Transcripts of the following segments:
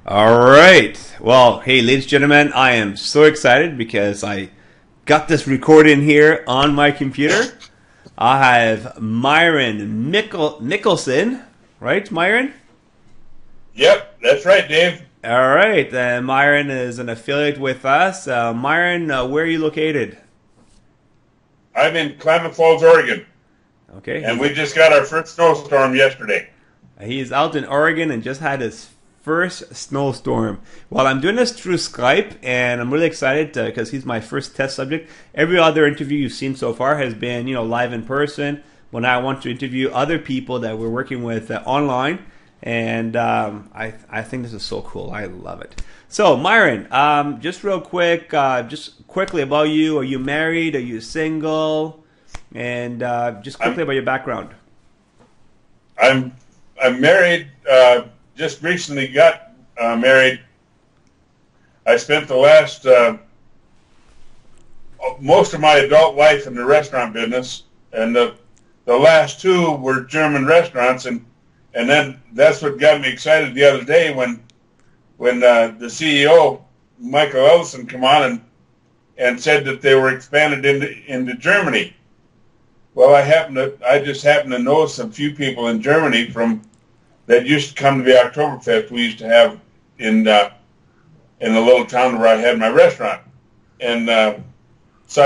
All right. Well, hey, ladies and gentlemen, I am so excited because I got this recording here on my computer. I have Myron Nicholson, right, Myron? Yep, that's right, Dave. All right. Myron is an affiliate with us. Myron, where are you located? I'm in Klamath Falls, Oregon, Okay. and we just got our first snowstorm yesterday. He's out in Oregon and just had his first snowstorm. Well, I'm doing this through Skype, and I'm really excited because he's my first test subject. Every other interview you've seen so far has been, live in person. When I want to interview other people that we're working with online, and I think this is so cool. I love it. So, Myron, just real quick, just quickly about you. Are you married? Are you single? And just quickly about your background. I'm married. Just recently got married. I spent the last most of my adult life in the restaurant business, and the last two were German restaurants, and then that's what got me excited the other day when the CEO Michael Ellison came on and said that they were expanded into Germany. Well, I just happened to know some few people in Germany that used to come to the Oktoberfest we used to have in the little town where I had my restaurant, and so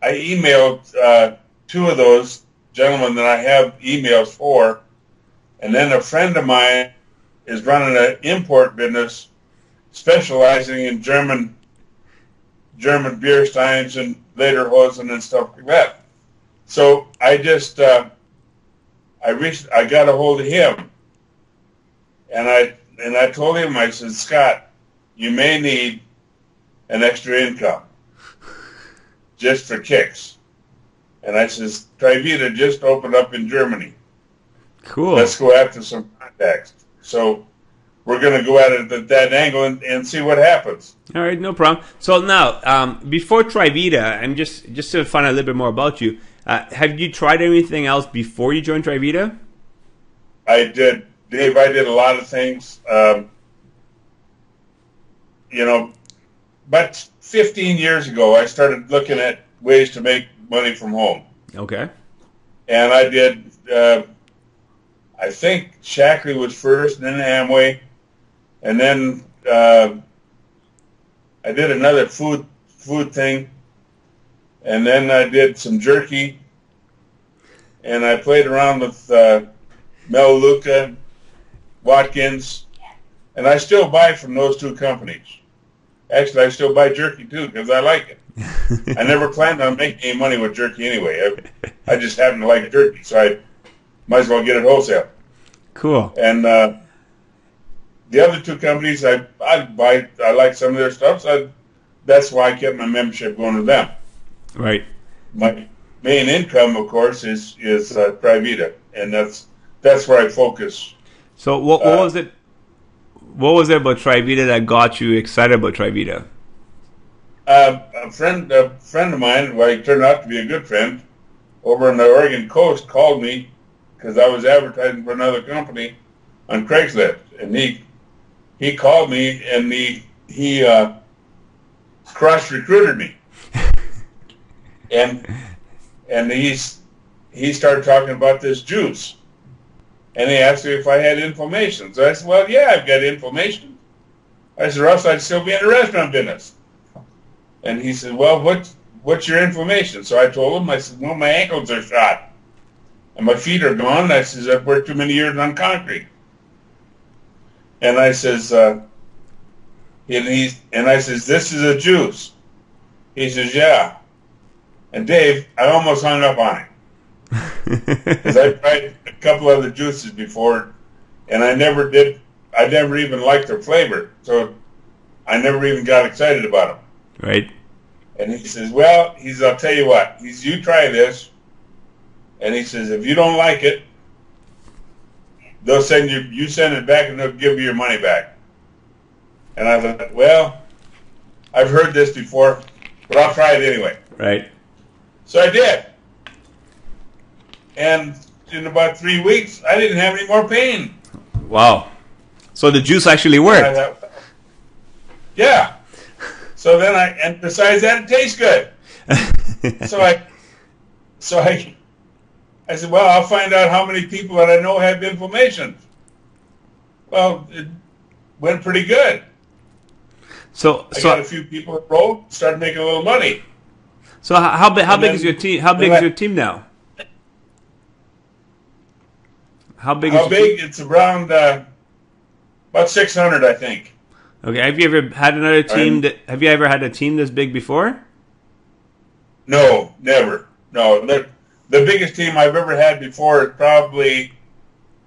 I emailed two of those gentlemen that I have emails for, and then a friend of mine is running an import business specializing in German beer steins and lederhosen and stuff like that. So I just I got a hold of him, and I told him, I said, Scott, you may need an extra income just for kicks. And I says, Trivita just opened up in Germany. Cool. Let's go after some contacts. So we're going to go at it at that angle and see what happens. All right, no problem. So now, before Trivita, I'm just to find out a little bit more about you. Have you tried anything else before you joined Trivita? I did, Dave. I did a lot of things. But 15 years ago, I started looking at ways to make money from home. Okay. And I did. I think Shackley was first, and then Amway, and then I did another food thing, and then I did some jerky, and I played around with Melaleuca, Watkins, and I still buy from those two companies. Actually, I still buy jerky too because I like it. I never planned on making any money with jerky anyway. I just happen to like jerky, so I might as well get it wholesale. Cool. And the other two companies, I like some of their stuff, so that's why I kept my membership going to them. Right. My main income, of course, is Trivita, and that's where I focus. So what was it? What was it about Trivita that got you excited about Trivita? A friend of mine, who he turned out to be a good friend, over on the Oregon coast, called me because I was advertising for another company on Craigslist, and he called me and he cross recruited me, and he started talking about this juice, and he asked me if I had information. So I said, well, yeah, I've got information. I said, or else I'd still be in the restaurant business. And he said, well, what's your information? So I told him, I said, well, my ankles are shot and my feet are gone. I says, I've worked too many years on concrete. And I says, this is a juice. He says, yeah. And Dave, I almost hung up on him because I tried a couple other juices before, and I never even liked their flavor, so I never even got excited about them. Right. And he says, well, I'll tell you what. You try this, and he says, if you don't like it, they'll send you send it back, and they'll give you your money back. And I thought, well, I've heard this before, but I'll try it anyway. Right. So I did. And in about 3 weeks, I didn't have any more pain. Wow. So the juice actually And worked. I thought, yeah. So then and besides that, it tastes good. So I said, well, I'll find out how many people that I know have inflammation. Well, it went pretty good. I got a few people that rolled, started making a little money. So how big is your team? How big is your team now? How big? It's around about 600, I think. Okay. Have you ever had another team? Have you ever had a team this big before? No, never. No, the biggest team I've ever had before is probably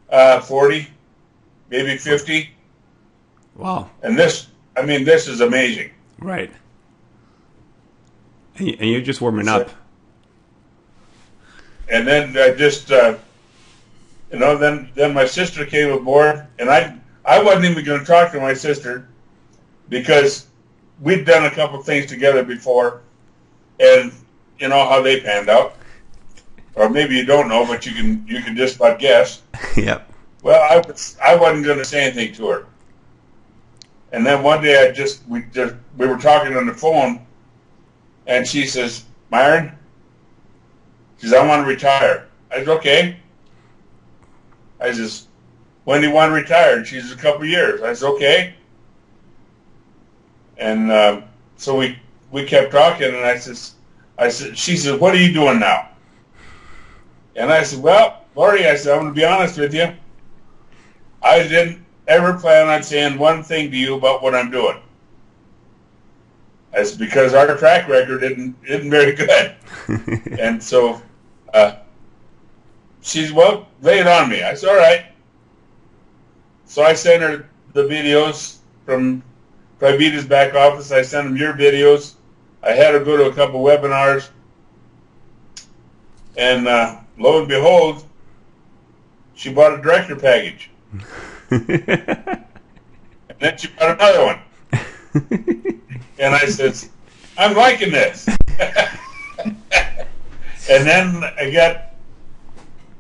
40, maybe 50. Wow. And this is amazing. Right. And you're just warming up. And then I just, then my sister came aboard, and I wasn't even going to talk to my sister because we'd done a couple of things together before, and you know how they panned out. Or maybe you don't know, but you can just about guess. Yep. Well, I wasn't going to say anything to her. And then one day we were talking on the phone, and she says, Myron, she says, I want to retire. I said, okay. I says, when do you want to retire? And she says, a couple of years. I said, okay. And so we kept talking, and I said, she said, what are you doing now? And I said, well, Lori, I said, I'm going to be honest with you. I didn't ever plan on saying one thing to you about what I'm doing. I said, because our track record isn't very good. And so she said, well, lay it on me. I said, all right. So I sent her the videos from Privita's back office. I sent them your videos. I had her go to a couple webinars. And lo and behold, she bought a director package. And then she bought another one. And I said, I'm liking this. And then I got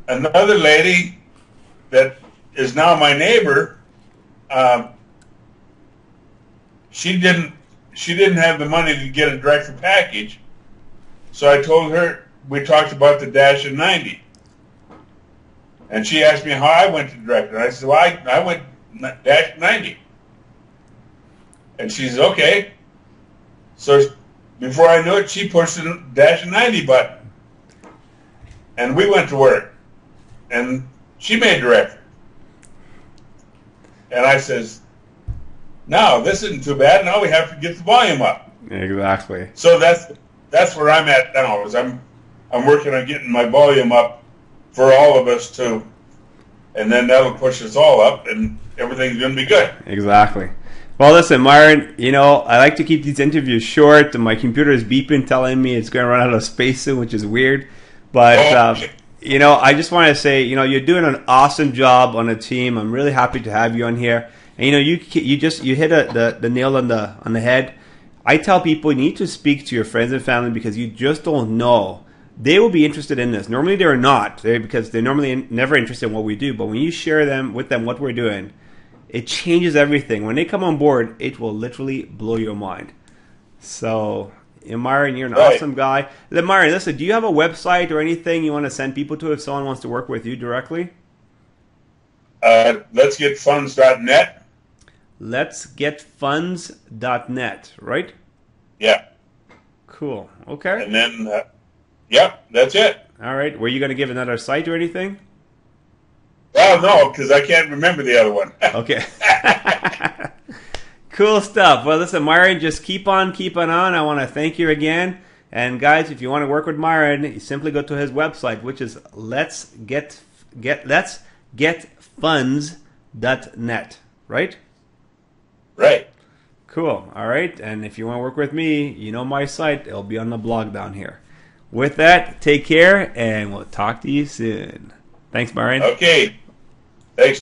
another lady that is now my neighbor. She didn't have the money to get a director package. So I told her, we talked about the Dash and 90. And she asked me how I went to director. And I said, well, I went Dash 90. And she said, okay. So before I knew it, she pushed the Dash 90 button. And we went to work. And she made director. And I says, no, this isn't too bad. Now we have to get the volume up. Exactly. So that's where I'm at now. Is I'm working on getting my volume up for all of us too. And then that'll push us all up, and everything's going to be good. Exactly. Well, listen, Myron, I like to keep these interviews short, and my computer is beeping telling me it's going to run out of space soon, which is weird. But, I just want to say, you're doing an awesome job on the team. I'm really happy to have you on here. And, you hit the nail on the head. I tell people you need to speak to your friends and family because you just don't know. They will be interested in this. Normally they're not, because they're normally never interested in what we do. But when you share with them what we're doing, it changes everything. When they come on board, it will literally blow your mind. So, Myron, you're an awesome guy. Then, Myron, listen, do you have a website or anything you want to send people to if someone wants to work with you directly? Letsgetfunds.net. Letsgetfunds.net, right? Yeah. Cool. Okay. And then, yep, that's it. All right. Were you going to give another site or anything? Well, no, because I can't remember the other one. Okay. Cool stuff. Well, listen, Myron, just keep on keeping on. I want to thank you again. And guys, if you want to work with Myron, you simply go to his website, which is letsgetfunds.net, right? Right. Cool. All right. And if you want to work with me, my site. It'll be on the blog down here. With that, take care, and we'll talk to you soon. Thanks, Myron. Okay. Thanks.